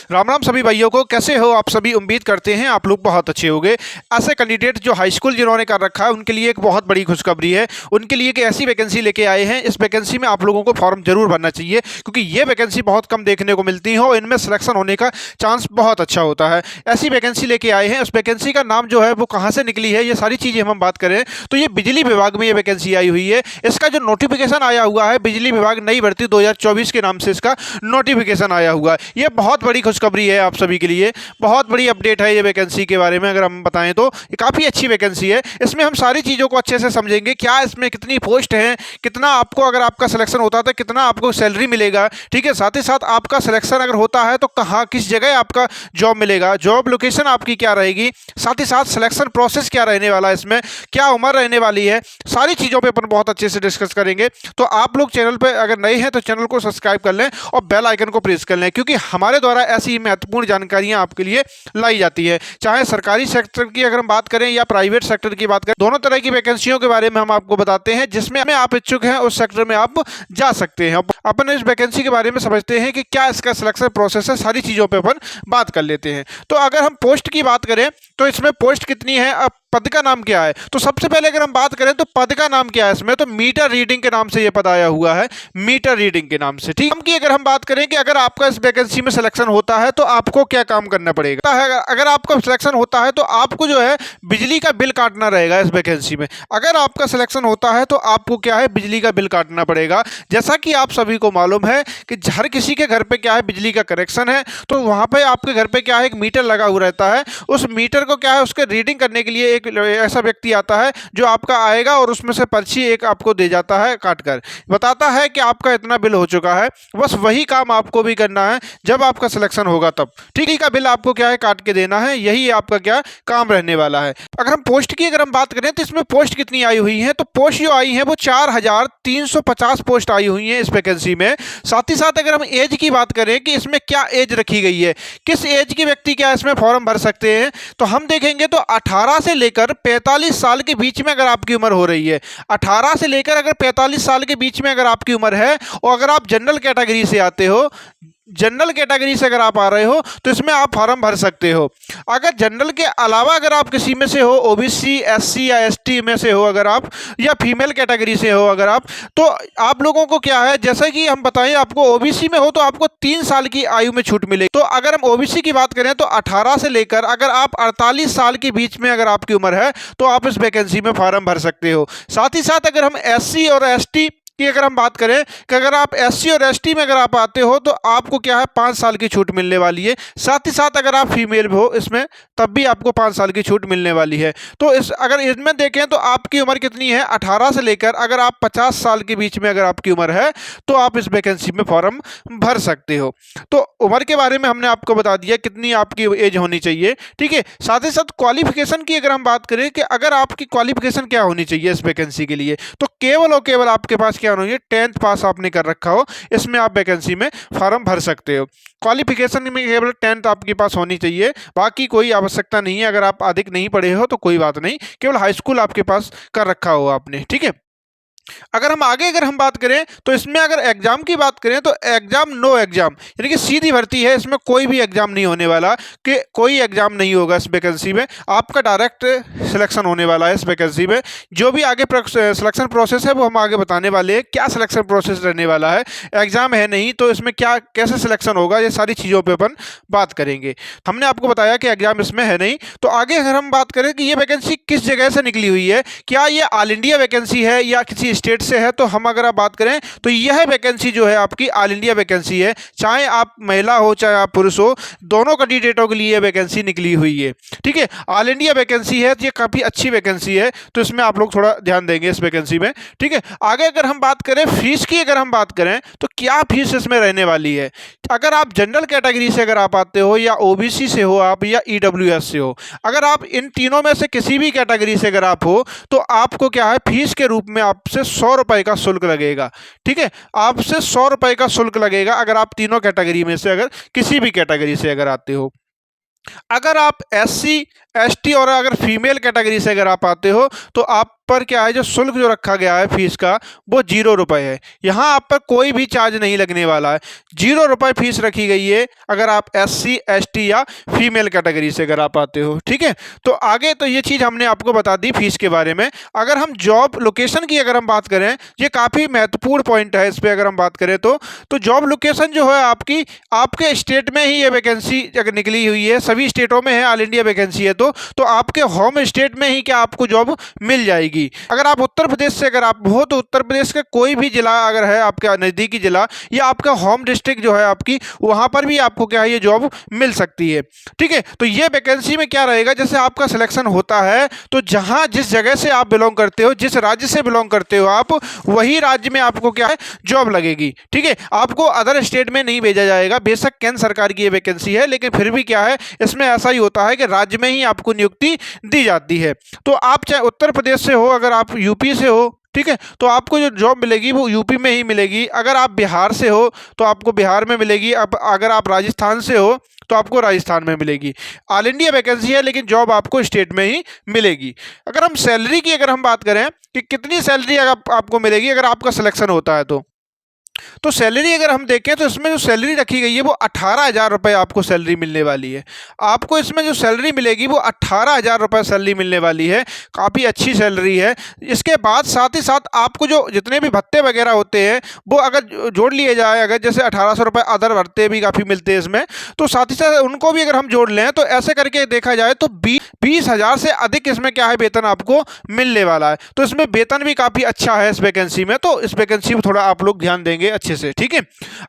राम राम सभी भाइयों को। कैसे हो आप सभी? उम्मीद करते हैं आप लोग बहुत अच्छे होंगे। ऐसे कैंडिडेट जो हाई स्कूल जिन्होंने कर रखा है उनके लिए एक बहुत बड़ी खुशखबरी है। उनके लिए एक ऐसी वैकेंसी लेके आए हैं। इस वैकेंसी में आप लोगों को फॉर्म जरूर भरना चाहिए क्योंकि ये वैकेंसी बहुत कम देखने को मिलती है और इनमें सिलेक्शन होने का चांस बहुत अच्छा होता है। ऐसी वैकेंसी लेके आए हैं। उस वैकेंसी का नाम जो है वो कहाँ से निकली है, ये सारी चीज़ें हम बात करें तो ये बिजली विभाग में ये वैकेंसी आई हुई है। इसका जो नोटिफिकेशन आया हुआ है, बिजली विभाग नई भर्ती 2024 के नाम से इसका नोटिफिकेशन आया हुआ है। ये बहुत बड़ी खुशखबरी है आप सभी के लिए, बहुत बड़ी अपडेट है ये वैकेंसी के बारे में। अगर हम बताएं तो ये काफ़ी अच्छी वैकेंसी है। इसमें हम सारी चीज़ों को अच्छे से समझेंगे, क्या इसमें कितनी पोस्ट हैं, कितना आपको अगर आपका सिलेक्शन होता है तो कितना आपको सैलरी मिलेगा, ठीक है। साथ ही साथ आपका सिलेक्शन अगर होता है तो कहाँ किस जगह आपका जॉब मिलेगा, जॉब लोकेशन आपकी क्या रहेगी, साथ ही साथ सिलेक्शन प्रोसेस क्या रहने वाला है, इसमें क्या उम्र रहने वाली है, सारी चीज़ों पर अपन बहुत अच्छे से डिस्कस करेंगे। तो आप लोग चैनल पर अगर नए हैं तो चैनल को सब्सक्राइब कर लें और बेल आइकन को प्रेस कर लें, क्योंकि हमारे द्वारा ऐसी महत्वपूर्ण जानकारियां आपके लिए लाई जाती है। चाहे सरकारी सेक्टर की अगर हम बात करें या प्राइवेट सेक्टर की बात करें, दोनों तरह की वैकेंसियों के बारे में हम आपको बताते हैं। जिसमें आप इच्छुक हैं उस सेक्टर में आप जा सकते हैं। अपन इस वैकेंसी के बारे में समझते हैं कि क्या इसका सिलेक्शन प्रोसेस है, सारी चीज़ों पर अपन बात कर लेते हैं। तो अगर हम पोस्ट की बात करें तो इसमें पोस्ट कितनी है, अब पद का नाम क्या है, तो सबसे पहले अगर हम बात करें तो पद का नाम क्या है इसमें, तो मीटर रीडिंग के नाम से ये पद आया हुआ है, मीटर रीडिंग के नाम से। ठीक है, अगर हम बात करें कि अगर आपका इस वैकेंसी में सिलेक्शन होता है तो आपको क्या काम करना पड़ेगा, अगर आपका सिलेक्शन होता है तो आपको जो है बिजली का बिल काटना रहेगा। इस वैकेंसी में अगर आपका सिलेक्शन होता है तो आपको क्या है, बिजली का बिल काटना पड़ेगा। जैसा कि आप सभी को मालूम है कि हर किसी के घर पे क्या है, बिजली का कनेक्शन है, तो वहां पे आपके घर पे क्या है, एक मीटर लगा हुआ रहता है। उस मीटर को क्या है, उसके रीडिंग करने के लिए एक ऐसा व्यक्ति आता है जो आपका आएगा और उसमें से पर्ची एक आपको दे जाता है, काट कर बताता है कि आपका इतना बिल हो चुका है। बस वही काम आपको भी करना है जब आपका सिलेक्शन होगा तब। ठीक है, का बिल आपको क्या है, काट के देना है। यही आपका क्या काम रहने वाला है। अगर हम पोस्ट की अगर हम बात करें तो इसमें पोस्ट कितनी आई हुई है, तो पोस्ट जो आई है वो 4350 पोस्ट आई हुई है इस वैकेंसी में। साथ ही साथ अगर हम एज की बात करें कि इसमें क्या एज रखी गई है, किस एज के व्यक्ति क्या इसमें फॉर्म भर सकते हैं, तो हम देखेंगे तो 18 से लेकर 45 साल के बीच में अगर आपकी उम्र हो रही है, 18 से लेकर अगर 45 साल के बीच में अगर आपकी उम्र है और अगर आप जनरल कैटेगरी से आते हो, जनरल कैटेगरी से अगर आप आ रहे हो तो इसमें आप फॉर्म भर सकते हो। अगर जनरल के अलावा अगर आप किसी में से हो, ओबीसी, एससी या एसटी में से हो अगर आप, या फीमेल कैटेगरी से हो अगर आप, तो आप लोगों को क्या है, जैसा कि हम बताएं आपको ओबीसी में हो तो आपको 3 साल की आयु में छूट मिलेगी। तो अगर हम ओबीसी की बात करें तो 18 से लेकर अगर आप 48 साल के बीच में अगर आपकी उम्र है तो आप इस वैकेंसी में फॉर्म भर सकते हो। साथ ही साथ अगर हम एससी और एसटी कि अगर हम बात करें कि अगर आप एससी और एसटी में अगर आप आते हो तो आपको क्या है, 5 साल की छूट मिलने वाली है। साथ ही साथ अगर आप फीमेल हो इसमें तब भी आपको 5 साल की छूट मिलने वाली है। तो इस अगर इसमें देखें तो आपकी उम्र कितनी है, 18 से लेकर अगर आप 50 साल के बीच में अगर आपकी उम्र है तो आप इस वैकेंसी में फॉर्म भर सकते हो। तो उम्र के बारे में हमने आपको बता दिया कितनी आपकी एज होनी चाहिए। ठीक है, साथ ही साथ क्वालिफिकेशन की अगर हम बात करें कि अगर आपकी क्वालिफिकेशन क्या होनी चाहिए इस वैकेंसी के लिए, तो केवल और केवल आपके पास क्या होना चाहिए, 10th पास आपने कर रखा हो, इसमें आप वैकेंसी में फॉर्म भर सकते हो। क्वालिफिकेशन में केवल 10th आपके पास होनी चाहिए, बाकी कोई आवश्यकता नहीं है। अगर आप अधिक नहीं पढ़े हो तो कोई बात नहीं, केवल हाई स्कूल आपके पास कर रखा हो आपने। ठीक है, अगर हम आगे अगर हम बात करें तो इसमें अगर एग्जाम की बात करें तो एग्जाम नो एग्जाम, यानी कि सीधी भर्ती है, इसमें कोई भी एग्जाम नहीं होने वाला, कि कोई एग्जाम नहीं होगा इस वैकेंसी में, आपका डायरेक्ट सिलेक्शन होने वाला है इस वैकेंसी में। जो भी आगे सिलेक्शन प्रोसेस है वो हम आगे बताने वाले हैं, क्या सिलेक्शन प्रोसेस रहने वाला है। एग्जाम है नहीं तो इसमें क्या कैसे सिलेक्शन होगा, ये सारी चीज़ों पर अपन बात करेंगे। हमने आपको बताया कि एग्जाम इसमें है नहीं। तो आगे अगर हम बात करें कि ये वैकेंसी किस जगह से निकली हुई है, क्या ये ऑल इंडिया वैकेंसी है या किसी स्टेट से है, तो हम अगर आप बात करें तो यह वैकेंसी जो है आपकी ऑल इंडिया वैकेंसी है। चाहे आप महिला हो चाहे आप पुरुष हो, दोनों कैंडिडेटों के लिए वैकेंसी निकली हुई है। ठीक है, ऑल इंडिया वैकेंसी है, ये काफ़ी अच्छी वैकेंसी है, तो इसमें आप लोग थोड़ा ध्यान देंगे इस वैकेंसी में। ठीक है, आगे अगर हम बात करें फीस की अगर हम बात करें तो क्या फीस इसमें रहने वाली है। अगर आप जनरल कैटेगरी से अगर आप आते हो या ओबीसी से हो आप या ईडब्ल्यूएस से हो, अगर आप इन तीनों में से किसी भी कैटेगरी से अगर आप हो तो आपको क्या है, फीस के रूप में आपसे 100 रुपए का शुल्क लगेगा। ठीक है, आपसे 100 रुपए का शुल्क लगेगा अगर आप तीनों कैटेगरी में से अगर किसी भी कैटेगरी से अगर आते हो। अगर आप एससी, एसटी और अगर फीमेल कैटेगरी से अगर आप आते हो तो आप ऊपर क्या है, जो शुल्क जो रखा गया है फीस का, वो 0 रुपये है। यहाँ आप पर कोई भी चार्ज नहीं लगने वाला है, 0 रुपये फीस रखी गई है अगर आप SC ST या फीमेल कैटेगरी से अगर आप आते हो। ठीक है, तो आगे तो ये चीज़ हमने आपको बता दी फीस के बारे में। अगर हम जॉब लोकेशन की अगर हम बात करें, ये काफ़ी महत्वपूर्ण पॉइंट है, इस पर अगर हम बात करें तो जॉब लोकेशन जो है आपकी, आपके स्टेट में ही ये वैकेंसी अगर निकली हुई है, सभी स्टेटों में है, ऑल इंडिया वैकेंसी है, तो आपके होम स्टेट में ही क्या आपको जॉब मिल जाएगी। अगर आप उत्तर प्रदेश से अगर आप हो तो उत्तर प्रदेश का कोई भी जिला अगर है आपका नज़दीकी जिला या आपका होम डिस्ट्रिक्ट जो है आपकी, वहाँ पर भी आपको क्या है ये जॉब मिल सकती है। ठीक है, तो ये वैकेंसी में क्या रहेगा, जैसे आपका सिलेक्शन होता है तो जहाँ जिस जगह से आप बिलोंग करते हो, जिस राज्य से बिलोंग करते हो आप, वही राज्य में आपको क्या है जॉब लगेगी। ठीक है, आपको अदर स्टेट में नहीं भेजा जाएगा। बेशक केंद्र सरकार की ये वैकेंसी है, लेकिन फिर भी क्या है, इसमें ऐसा ही होता है कि राज्य में ही आपको नियुक्ति दी जाती है। तो आप चाहे उत्तर प्रदेश से हो, अगर आप यूपी से हो, ठीक है, तो आपको जो जॉब मिलेगी वो यूपी में ही मिलेगी। अगर आप बिहार से हो तो आपको बिहार में मिलेगी। अब अगर आप राजस्थान से हो तो आपको राजस्थान में मिलेगी। ऑल इंडिया वैकेंसी है, लेकिन जॉब आपको स्टेट में ही मिलेगी। अगर हम सैलरी की अगर हम बात करें कि कितनी सैलरी आपको मिलेगी अगर आपका सिलेक्शन होता है, तो सैलरी अगर हम देखें तो इसमें जो सैलरी रखी गई है वो 18,000 रुपये आपको सैलरी मिलने वाली है। आपको इसमें जो सैलरी मिलेगी वो 18,000 रुपये सैलरी मिलने वाली है, काफ़ी अच्छी सैलरी है। इसके बाद साथ ही साथ आपको जो जितने भी भत्ते वगैरह होते हैं वो अगर जोड़ लिए जाए, अगर जैसे 1800 रुपये अदर भत्ते भी काफ़ी मिलते हैं इसमें, तो साथ ही साथ उनको भी अगर हम जोड़ लें तो ऐसे करके देखा जाए तो 20,000 से अधिक इसमें क्या है वेतन आपको मिलने वाला है। तो इसमें वेतन भी काफ़ी अच्छा है इस वैकेंसी में, तो इस वैकेंसी में थोड़ा आप लोग ध्यान देंगे अच्छे से। ठीक है,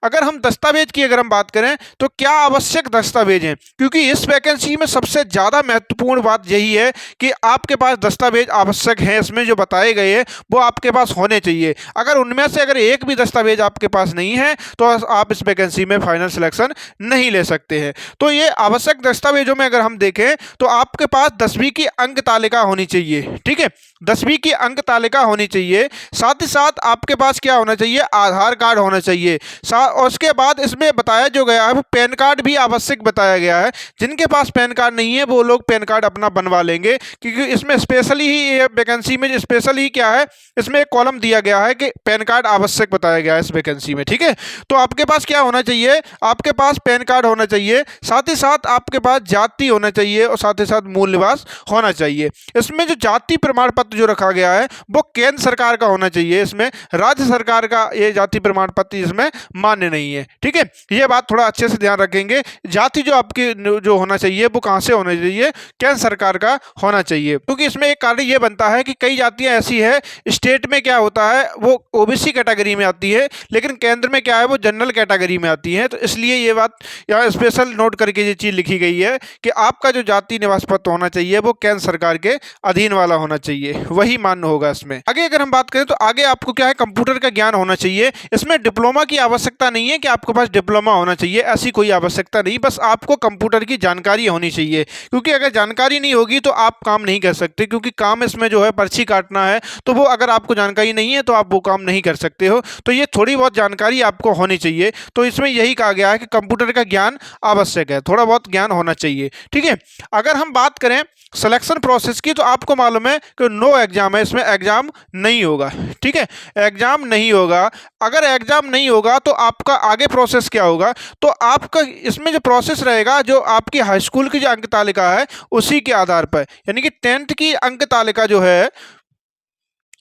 अगर हम दस्तावेज की अगर हम बात करें तो क्या आवश्यक दस्तावेज हैं, क्योंकि इस वैकेंसी में सबसे ज़्यादा महत्वपूर्ण बात यही है कि आपके पास दस्तावेज आवश्यक हैं। इसमें जो बताए गए हैं वो आपके पास होने चाहिए। अगर उनमें से अगर एक भी दस्तावेज आपके पास नहीं है तो आप इस वैकेंसी में फाइनल सिलेक्शन नहीं ले सकते हैं। तो ये आवश्यक दस्तावेजों में अगर हम देखें तो आपके पास 10वीं की अंक तालिका होनी चाहिए। ठीक है, 10वीं की अंक तालिका होनी चाहिए। साथ ही साथ आपके पास क्या होना चाहिए, आधार कार्ड होना चाहिए। और उसके बाद इसमें बताया जो गया है वो पैन कार्ड भी आवश्यक बताया गया है। जिनके पास पैन कार्ड नहीं है वो लोग पैन कार्ड अपना बनवा लेंगे, क्योंकि इसमें स्पेशली ही ये वैकेंसी में स्पेशली क्या है, इसमें एक कॉलम दिया गया है कि पैन कार्ड आवश्यक बताया गया है इस वैकेंसी में। ठीक है, तो आपके पास क्या होना चाहिए, आपके पास पैन कार्ड होना चाहिए, साथ ही साथ आपके पास जाति होना चाहिए और साथ ही साथ मूल निवास होना चाहिए। इसमें जो जाति प्रमाण पत्र जो रखा गया है वो केंद्र सरकार का होना चाहिए, इसमें राज्य सरकार का ये जाति प्रमाण पत्र इसमें मान्य नहीं है। ठीक है, ये बात थोड़ा अच्छे से ध्यान रखेंगे। जाति जो आपकी जो होना चाहिए वो कहाँ से होना चाहिए, केंद्र सरकार का होना चाहिए, क्योंकि इसमें एक कारण ये बनता है कि कई जातियां ऐसी है स्टेट में क्या होता है वो ओबीसी कैटेगरी में आती है, लेकिन केंद्र में क्या है वो जनरल कैटेगरी में आती है। तो इसलिए ये बात यहाँ स्पेशल नोट करके ये चीज़ लिखी गई है कि आपका जो जाति निवास पत्र होना चाहिए वो केंद्र सरकार के अधीन वाला होना चाहिए, वही मान्य होगा इसमें। आगे अगर हम बात करें तो आगे आपको क्या है, कंप्यूटर का ज्ञान होना चाहिए। इसमें डिप्लोमा की आवश्यकता नहीं है कि आपके पास डिप्लोमा होना चाहिए, ऐसी कोई आवश्यकता नहीं, बस आपको कंप्यूटर की जानकारी होनी चाहिए। क्योंकि अगर जानकारी नहीं होगी तो आप काम नहीं कर सकते, क्योंकि काम इसमें जो है पर्ची काटना है, तो वो अगर आपको जानकारी नहीं है तो आप वो काम नहीं कर सकते हो। तो ये थोड़ी बहुत जानकारी आपको होनी चाहिए। तो इसमें यही कहा गया है कि कंप्यूटर का ज्ञान आवश्यक है, थोड़ा बहुत ज्ञान होना चाहिए। ठीक है, अगर हम बात करें सिलेक्शन प्रोसेस की तो आपको मालूम है कि नो एग्जाम है, इसमें एग्जाम नहीं होगा। ठीक है, एग्जाम नहीं होगा। अगर एग्जाम नहीं होगा तो आपका आगे प्रोसेस क्या होगा, तो आपका इसमें जो प्रोसेस रहेगा, जो आपकी हाई स्कूल की जो अंक तालिका है उसी के आधार पर, यानी कि 10th की अंक तालिका जो है,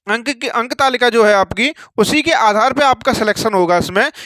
अंक तालिका जो है आपकी, उसी के आधार पे आपका सिलेक्शन होगा।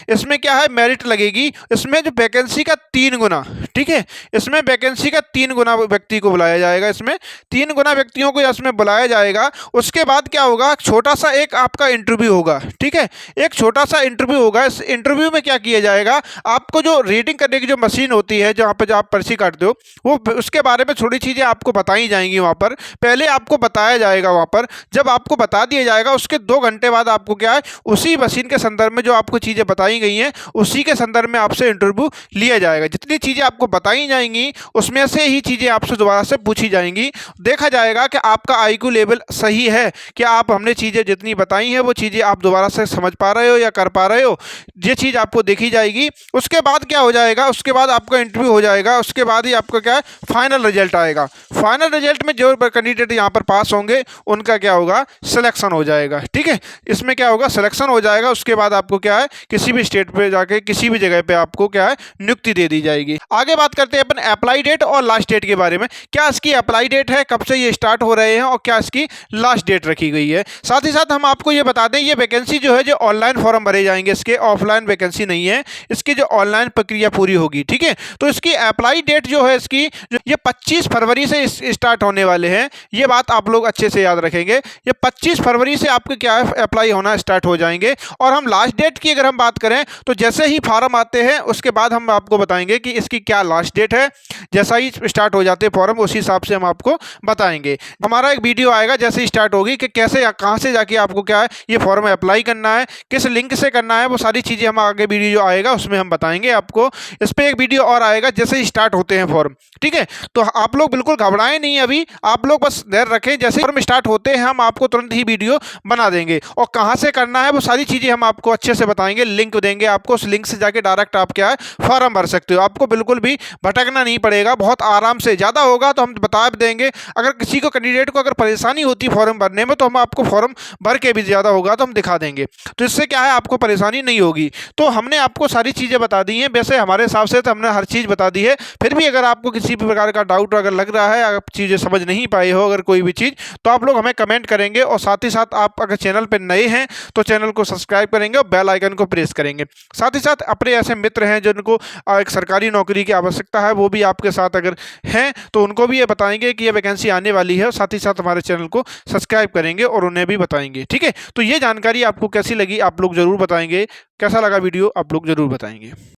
इसमें क्या है, मेरिट लगेगी। इसमें जो वैकेंसी का 3 गुना, ठीक है, इसमें वैकेंसी का 3 गुना व्यक्ति को बुलाया जाएगा। इसमें 3 गुना व्यक्तियों को इसमें बुलाया जाएगा। उसके बाद क्या होगा, छोटा सा एक आपका इंटरव्यू होगा। ठीक है, एक छोटा सा इंटरव्यू होगा। इस इंटरव्यू में क्या किया जाएगा, आपको जो रीडिंग करने की जो मशीन होती है जहाँ पर आप पर्ची काटते हो, वो उसके बारे में थोड़ी चीज़ें आपको बताई जाएंगी। वहाँ पर पहले आपको बताया जाएगा, वहाँ पर जब आपको बता दिया जाएगा, उसके 2 घंटे बाद आपको क्या है उसी मशीन के संदर्भ में जो आपको चीज़ें बताई गई हैं उसी के संदर्भ में आपसे इंटरव्यू लिया जाएगा। जितनी चीज़ें आपको बताई जाएंगी उसमें से ही चीज़ें आपसे दोबारा से पूछी जाएंगी। देखा जाएगा कि आपका आईक्यू लेवल सही है, कि आप हमने चीज़ें जितनी बताई हैं वो चीज़ें आप दोबारा से समझ पा रहे हो या कर पा रहे हो, ये चीज़ आपको देखी जाएगी। उसके बाद क्या हो जाएगा, उसके बाद आपका इंटरव्यू हो जाएगा, उसके बाद ही आपका क्या है फाइनल रिजल्ट आएगा। फाइनल रिजल्ट में जो कैंडिडेट यहाँ पर पास होंगे उनका क्या होगा सिलेक्शन हो जाएगा। ठीक है, इसमें क्या होगा सिलेक्शन हो जाएगा। उसके बाद आपको क्या है किसी भी स्टेट पे जाके किसी भी जगह पे आपको क्या है नियुक्ति दे दी जाएगी। आगे बात करते हैं अपन अप्लाई डेट और लास्ट डेट के बारे में। क्या इसकी अप्लाई डेट है, कब से ये स्टार्ट हो रहे हैं और क्या इसकी लास्ट डेट रखी गई है। साथ ही साथ हम आपको ये बता दें ये वैकेंसी जो है जो ऑनलाइन फॉर्म भरे जाएंगे, इसके ऑफलाइन वैकेंसी नहीं है, इसकी जो ऑनलाइन प्रक्रिया पूरी होगी। ठीक है, तो इसकी अप्लाई डेट जो है इसकी ये 25 फरवरी से स्टार्ट होने वाले हैं। ये बात आप लोग अच्छे से याद रखेंगे, ये 25 फरवरी से आपके क्या है अप्लाई होना स्टार्ट हो जाएंगे। और हम लास्ट डेट की अगर हम बात करें तो जैसे ही फॉर्म आते हैं उसके बाद हम आपको बताएंगे कि इसकी क्या लास्ट डेट है। जैसा ही स्टार्ट हो जाते हैं फॉर्म उसी हिसाब से हम आपको बताएंगे। हमारा एक वीडियो आएगा जैसे ही स्टार्ट होगी कि कैसे कहाँ से जाके आपको क्या है ये फॉर्म अप्लाई करना है, किस लिंक से करना है, वो सारी चीज़ें हम आगे वीडियो जो आएगा उसमें हम बताएंगे आपको। इस पर एक वीडियो और आएगा जैसे ही स्टार्ट होते हैं फॉर्म। ठीक है, तो आप लोग बिल्कुल घबराएं नहीं, अभी आप लोग बस धैर्य रखें, जैसे फॉर्म स्टार्ट होते हैं हम आपको तुरंत ही वीडियो बना देंगे और कहाँ से करना है वो सारी चीज़ें हम आपको अच्छे से बताएंगे। लिंक देंगे आपको, उस लिंक से जाके डायरेक्ट आप क्या है फॉर्म भर सकते हो, आपको बिल्कुल भी भटकना नहीं पड़ेगा, बहुत आराम से। ज़्यादा होगा तो हम बता भी देंगे, अगर किसी को कैंडिडेट को अगर परेशानी होती फॉर्म भरने में तो हम आपको फॉर्म भर के भी ज़्यादा होगा तो हम दिखा देंगे, तो इससे क्या है आपको परेशानी नहीं होगी। तो हमने आपको सारी चीज़ें बता दी हैं, वैसे हमारे हिसाब से तो हमने हर चीज़ बता दी है। फिर भी अगर आपको किसी भी प्रकार का डाउट अगर लग रहा है, अगर चीज़ें समझ नहीं पाए हो अगर कोई भी चीज़, तो आप लोग हमें कमेंट करेंगे। और साथ ही साथ आप अगर चैनल पर नए हैं तो चैनल को सब्सक्राइब करेंगे और बेल आइकन को प्रेस करेंगे। साथ ही साथ अपने ऐसे मित्र हैं जिनको एक सरकारी नौकरी की आवश्यकता है, वो भी आपके साथ अगर हैं तो उनको भी ये बताएंगे कि ये वैकेंसी आने वाली है, और साथ ही साथ हमारे चैनल को सब्सक्राइब करेंगे और उन्हें भी बताएंगे। ठीक है, तो ये जानकारी आपको कैसी लगी आप लोग ज़रूर बताएंगे, कैसा लगा वीडियो आप लोग ज़रूर बताएंगे।